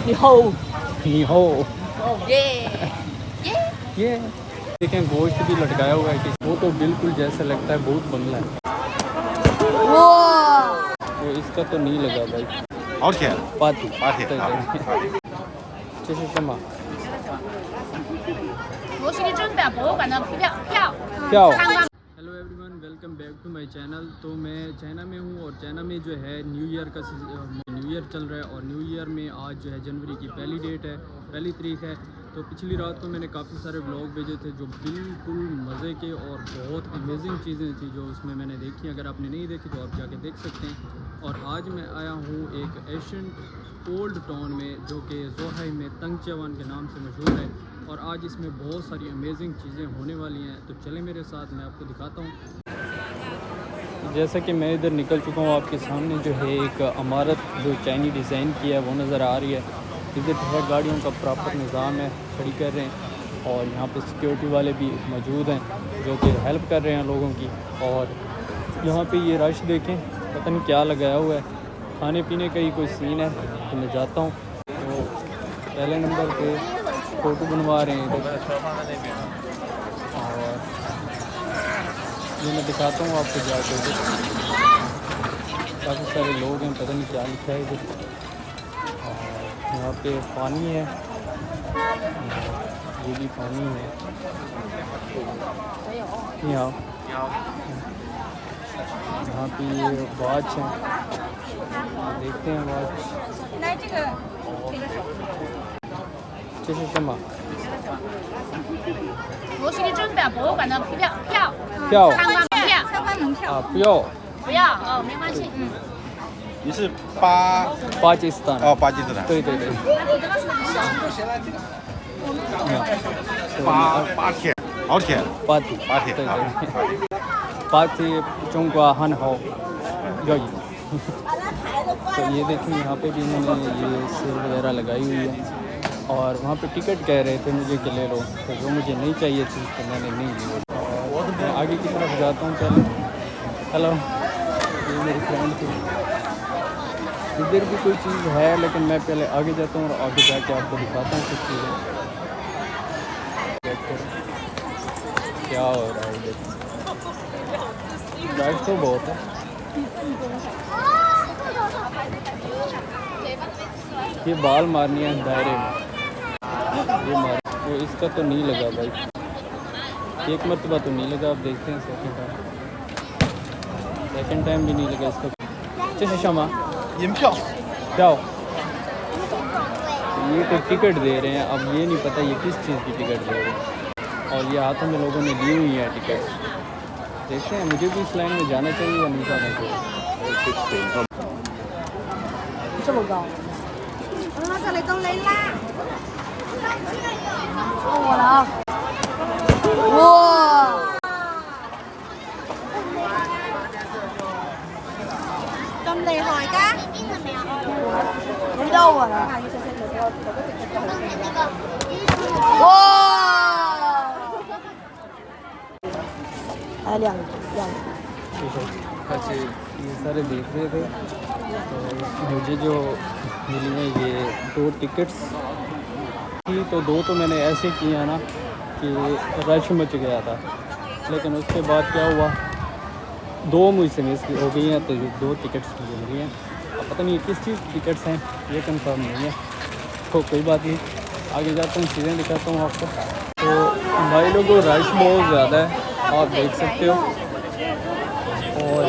你好，你好耶ये देखें गोश्त भी लटकाया हुआ है कि वो तो बिल्कुल जैसा लगता है बहुत बंगला है। 哇， तो इसका तो नहीं लगा भाई। 好甜， पाती 八铁 对 啊！ 对，这是什么？ 罗西珍宝博物馆的票。参观。 hello everyone, welcome back to my channel. तो मैं चाइना में हूँ और चाइना में जो है न्यू ईयर चल रहा है और न्यू ईयर में आज जो है जनवरी की पहली तारीख है। तो पिछली रात को मैंने काफ़ी सारे व्लॉग भेजे थे जो बिल्कुल मज़े के और बहुत अमेजिंग चीज़ें थी जो उसमें मैंने देखी। अगर आपने नहीं देखी तो आप जाके देख सकते हैं। और आज मैं आया हूँ एक एशियन ओल्ड टाउन में जो कि ज़ोहाई में तंगचेवान के नाम से मशहूर है और आज इसमें बहुत सारी अमेजिंग चीज़ें होने वाली हैं। तो चलें मेरे साथ, मैं आपको दिखाता हूँ। जैसा कि मैं इधर निकल चुका हूँ, आपके सामने जो है एक इमारत जो चाइनी डिज़ाइन की है वो नज़र आ रही है। इधर जो है गाड़ियों का प्रॉपर निज़ाम है, खड़ी कर रहे हैं और यहाँ पे सिक्योरिटी वाले भी मौजूद हैं जो कि हेल्प कर रहे हैं लोगों की। और यहाँ पे ये रश देखें, पता नहीं क्या लगाया हुआ है, खाने पीने का ही कोई सीन है। तो मैं जाता हूँ, तो पहले नंबर पे फ़ोटो बनवा रहे हैं इधर और ये मैं दिखाता हूँ आपको जाके। काफ़ी सारे लोग हैं, पता नहीं क्या लिखा है इधर। और यहाँ पे पानी है, ये भी पानी है। यहाँ पे ये वॉच है, देखते हैं वॉच। 来这个这是什么？ 罗西珍宝博物馆的票参观门票。啊，不要。不要哦，没关系，你是巴巴基斯坦。哦，巴基斯坦。对对对。八铁，好铁，巴提八铁啊！巴提中国很好，要赢。तो ये देखिए यहाँ पे भी इन्होंने ये सेल वगैरह लगाई हुई है और वहाँ पे टिकट कह रहे थे मुझे कि ले लो, तो जो मुझे नहीं चाहिए थी तो मैंने नहीं ली। और मैं आगे की तरफ जाता हूँ पहले। हेलो, ये मेरी फ्रेंड थी। इधर भी कोई चीज़ है लेकिन मैं पहले आगे जाता हूँ और आगे जाके आपको दिखाता हूँ कुछ चीज़ें। क्या हो रहा है इधर, रश तो बहुत है। ये बाल मारनी है दायरे में, ये मार तो इसका तो नहीं लगा भाई। एक मरतबा तो नहीं लगा, अब देखते हैं सेकंड टाइम भी नहीं लगा इसका। चलिए क्षमा 银票， क्या ये तो टिकट दे रहे हैं, अब ये नहीं पता ये किस चीज़ की टिकट दे रहे हैं और ये हाथों में लोगों ने ली हुई है टिकट। देखते हैं मुझे भी इस लाइन में जाना चाहिए या नहीं जाना चाहिए। 这么高？这里都来啦！我了啊！哇！咁厲害㗎？你到我了。哇！还两ऐसे ये सारे देख रहे थे तो मुझे जो मिली है ये 2 टिकट्स थी। तो 2 तो मैंने ऐसे किया ना कि रश मच गया था, लेकिन उसके बाद क्या हुआ 2 मुझसे मिस हो गई हैं, तो ये 2 टिकट्स मुझे मिल गई हैं। अब पता नहीं किस चीज़ की टिकट्स हैं, ये कंफर्म नहीं है। तो कोई बात नहीं, आगे जाता हूँ, चीज़ें दिखाता हूँ आपको। तो भाई लोगों रश बहुत ज़्यादा है, आप देख सकते हो। और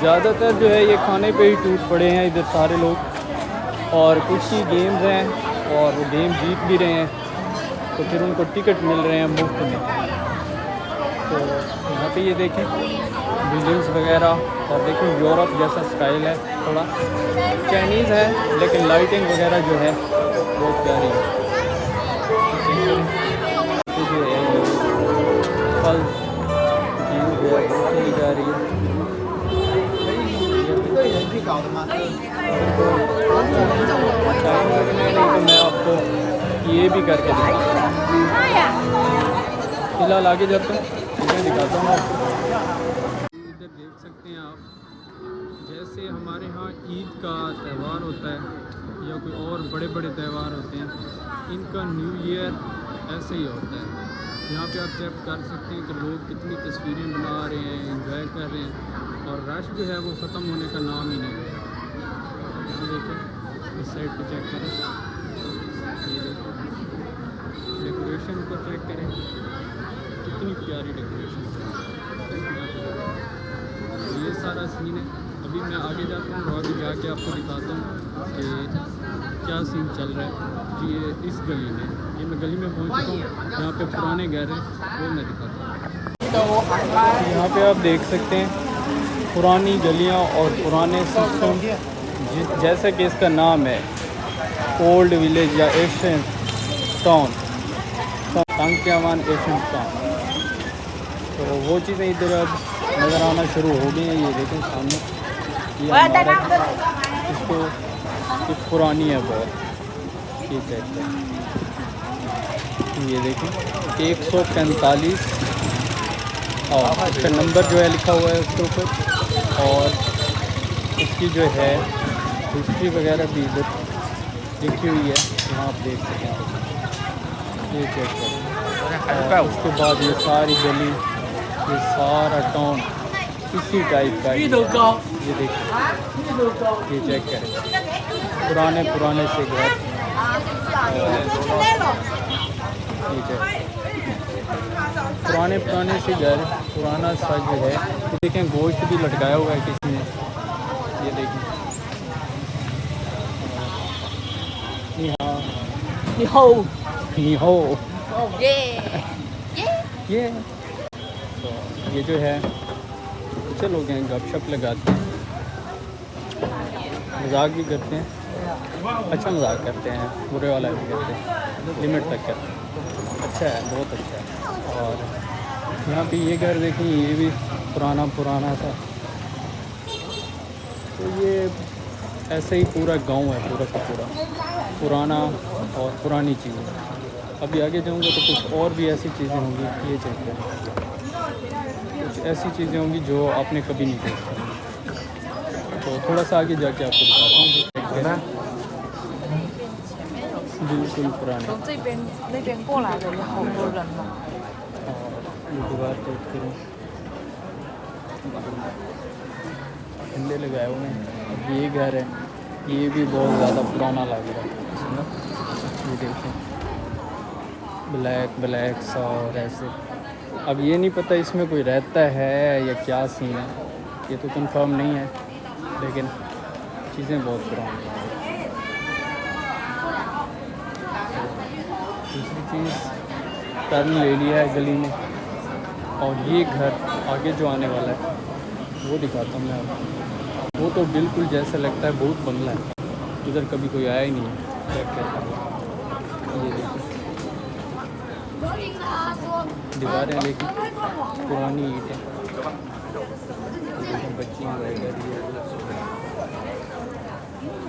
ज़्यादातर जो है ये खाने पे ही टूट पड़े हैं इधर सारे लोग और कुछ ही गेम्स हैं और वो गेम जीत भी रहे हैं तो फिर उनको टिकट मिल रहे हैं मुफ्त में। तो यहाँ पे ये देखें बिल्डिंग्स वगैरह और देखें यूरोप जैसा स्टाइल है, थोड़ा चाइनीज़ है लेकिन लाइटिंग वगैरह जो है बहुत प्यारी है। जो है फल चली जा रही है। नहीं तो मैं आपको ये भी करके दिखाता हूँ। फिलहाल आगे जाते हैं, मैं दिखाता हूँ आपको। इधर देख सकते हैं आप, जैसे हमारे यहाँ ईद का त्यौहार होता है या कोई और बड़े बड़े त्यौहार होते हैं, इनका न्यू ईयर ऐसे ही होता है। यहाँ पे आप चेक कर सकते हैं कि लोग कितनी तस्वीरें बना रहे हैं, एंजॉय कर रहे हैं, और रश जो है वो ख़त्म होने का नाम ही नहीं ले रहा। यहाँ देखें, इस साइड पे चेक करें, ये देखें डेकोरेशन को चेक करें, कितनी प्यारी डेकोरेशन। ये सारा सीन है। अभी मैं आगे जाता हूँ और अभी जाके आपको दिखाता हूँ कि क्या सीन चल रहा है जी। ये इस गली में, ये मैं गली में पहुँच चुका हूँ, यहाँ पे पुराने घर हैं, वो मैं दिखाता हूँ। यहाँ पे आप देख सकते हैं पुरानी गलियाँ और पुराने सिस्टम, जैसा कि इसका नाम है ओल्ड विलेज या एशियन टाउन, तांग्यावान एशियन टाउन। तो वो चीज़ें इधर अब नज़र आना शुरू हो गई हैं। ये देखें सामने, ये इमारत, इसको ये पुरानी है बहुत। ये चेक करें, ये देखें 145 और इसका नंबर जो है लिखा हुआ है उसके ऊपर, और इसकी जो है हिस्ट्री वगैरह भी इधर लिखी हुई है, यहाँ आप देख सकते हैं। ये चेक करें, और उसके बाद ये सारी गली, ये सारा टाउन इसी टाइप का है। ये देखिए, ये चेक करें, पुराने पुराने से घर, ये चेक पुराने पुराने से घर, पुराना सा जो है। ये देखें, गोश्त भी लटकाया हुआ है किसी ने, ये देखें। निहो ये तो ये जो है कुछ लोग हैं गपशप लगाते हैं, मजाक भी करते हैं, अच्छा मजाक करते हैं, बुरे वाला भी करते हैं, लिमिट तक करते हैं। अच्छा है, बहुत अच्छा है। और यहाँ पे ये घर देखें, ये भी पुराना पुराना सा। तो ये ऐसे ही पूरा गांव है, पूरा का पूरा पुराना और पुरानी चीज़ें। अभी आगे जाऊँगा तो कुछ और भी ऐसी चीज़ें होंगी, ये चेक करें, कुछ ऐसी चीज़ें होंगी जो आपने कभी नहीं देखी। तो थोड़ा सा आगे जाके आपको दिखाता हूँ। बिल्कुल पुराने, और ये दीवार पे झंडे लगाए हुए हैं। अब ये घर है, ये भी बहुत ज़्यादा पुराना लग रहा है। ये देखें, ब्लैक ब्लैक सा और ऐसे। अब ये नहीं पता इसमें कोई रहता है या क्या सीन है, ये तो कंफर्म नहीं है, लेकिन चीज़ें बहुत पुरानी हैं। दूसरी चीज़, टर्न ले लिया है गली में, और ये घर आगे जो आने वाला है वो दिखाता हूँ मैं आपको। वो तो बिल्कुल जैसा लगता है बहुत बंगला है, इधर कभी कोई आया ही नहीं है। चेक करता हूँ, ये देखिए दीवारें, लेकिन पुरानी ईंटें, बच्चियाँ वगैरह।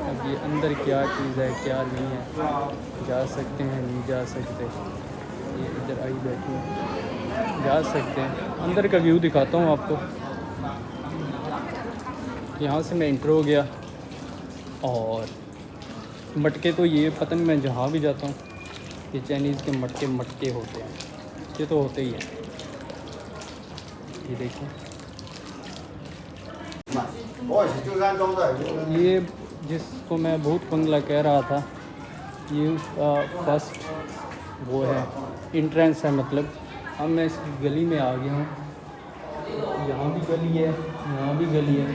अब ये अंदर क्या चीज़ है क्या नहीं है, जा सकते हैं नहीं जा सकते। ये इधर आई बैठी है, जा सकते हैं। अंदर का व्यू दिखाता हूँ आपको। यहाँ से मैं इंटर हो गया, और मटके तो ये पता नहीं, मैं जहाँ भी जाता हूँ ये चाइनीज़ के मटके मटके होते हैं, ये तो होते ही हैं। ये देखिए, ये जिसको मैं भूत बंगला कह रहा था, ये उसका फर्स्ट वो है, इंट्रेंस है मतलब। अब मैं इस गली में आ गया हूँ, यहाँ भी गली है, यहाँ भी गली है।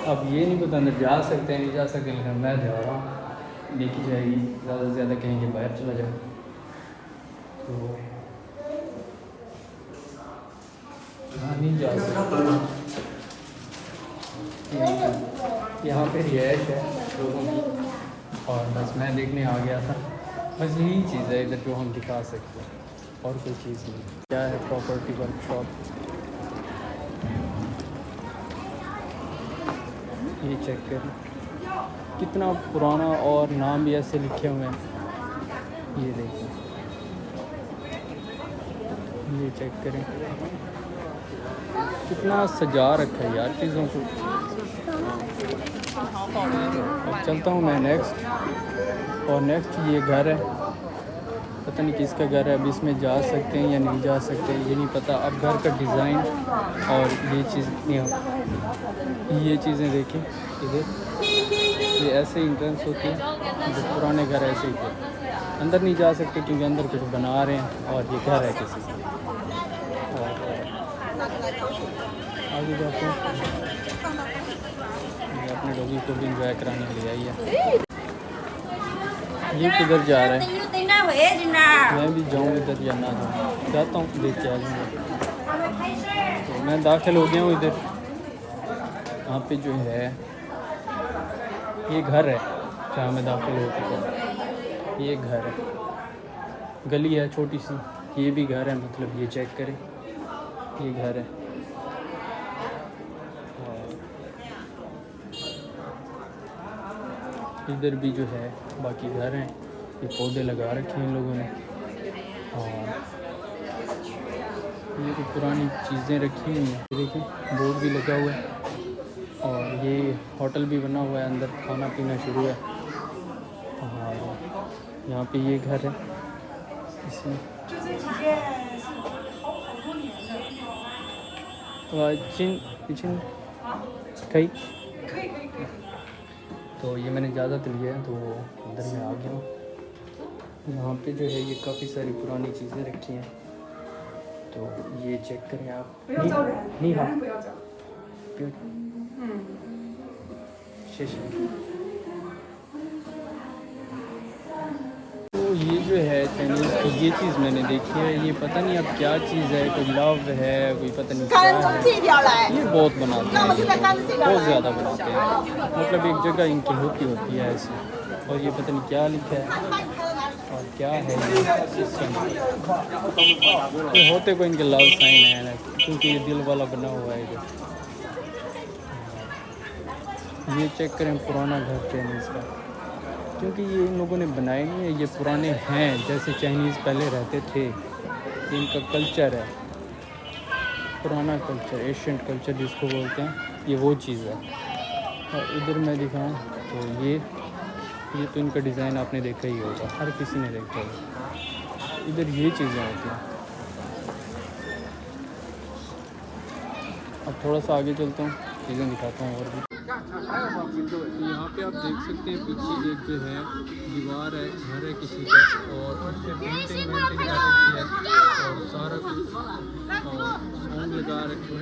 अब ये नहीं पता अंदर जा सकते हैं नहीं जा सकते, लेकिन मैं जा रहा हूँ, देखी जाएगी। ज़्यादा से ज़्यादा कहेंगे बाहर चला जाओ, तो यहाँ नहीं जा सकते। यहाँ पे रिहाइश है लोगों की, और बस मैं देखने आ गया था। बस यही चीज़ है इधर जो हम दिखा सकते हैं, और कोई चीज़ नहीं। क्या है, प्रॉपर्टी वर्कशॉप। ये चेक करें कितना पुराना, और नाम भी ऐसे लिखे हुए हैं। ये देखिए, ये चेक करें कितना सजा रखा है यार चीज़ों को। अब चलता हूँ मैं नेक्स्ट। और नेक्स्ट ये घर है, पता नहीं किसका घर है, अब इसमें जा सकते हैं या नहीं जा सकते ये नहीं पता। अब घर का डिज़ाइन और ये चीज़ ये चीज़ें देखें इधर, ये ऐसे इंट्रेंस होती है, जो पुराने घर ऐसे ही थे। अंदर नहीं जा सकते क्योंकि अंदर कुछ बना रहे हैं और ये घर है किसी का। और आगे जाते हैं, ये अपने डॉगी को भी इंजॉय कराने के लिए आई है। ये किधर जा रहा है, मैं भी जाऊँ इधर या ना जाऊँ, जाता हूँ देख के आ जाऊँगा। तो मैं दाखिल हो गया हूँ इधर। यहाँ पे जो है ये घर है जहाँ मैं दाखिल हो चुका हूँ। ये घर है, गली है छोटी सी, ये भी घर है, मतलब ये चेक करें, ये घर है। इधर भी जो है बाकी घर हैं, ये पौधे लगा रखे हैं इन लोगों ने। और ये तो पुरानी चीज़ें रखी हुई हैं, देखिए बोर्ड भी लगा हुआ है। और ये होटल भी बना हुआ है, अंदर खाना पीना शुरू है। और यहाँ पे ये घर है, इसमें किचन कई। तो ये मैंने इजाज़त ली है तो अंदर में आ गया हूँ। यहाँ पे जो है ये काफ़ी सारी पुरानी चीज़ें रखी हैं, तो ये चेक करें आप। नहीं हाँ तो ये जो है चाइनीज़ की ये चीज़ मैंने देखी है, ये पता नहीं अब क्या चीज़ है, कोई लव है, कोई पता नहीं क्या है। ये बहुत बनाते हैं, बहुत ज़्यादा बनाते हैं, मतलब एक जगह इनकी होती है ऐसे। और ये पता नहीं क्या लिखा है और क्या है ये होते को इनके लव साइन है ना, क्योंकि ये दिल वाला बना हुआ है इधर। ये चेक करें पुराना घर चाइनीज़ का, क्योंकि ये इन लोगों ने बनाए नहीं है, ये पुराने हैं जैसे चाइनीज़ पहले रहते थे। इनका कल्चर है, पुराना कल्चर, एशियन कल्चर जिसको बोलते हैं, ये वो चीज़ है। और इधर मैं दिखाऊं तो ये तो इनका डिज़ाइन आपने देखा ही होगा, हर किसी ने देखा होगा। इधर ये चीज़ें होती हैं। अब थोड़ा सा आगे चलता हूँ, चीज़ें दिखाता हूँ और भी। तो यहाँ पे आप देख सकते हैं पीछे एक जो है दीवार है, घर है किसी का, और उस पर पेंटिंग कर रखी है और सारा कुछ और सॉन्ग लगा रखे हैं।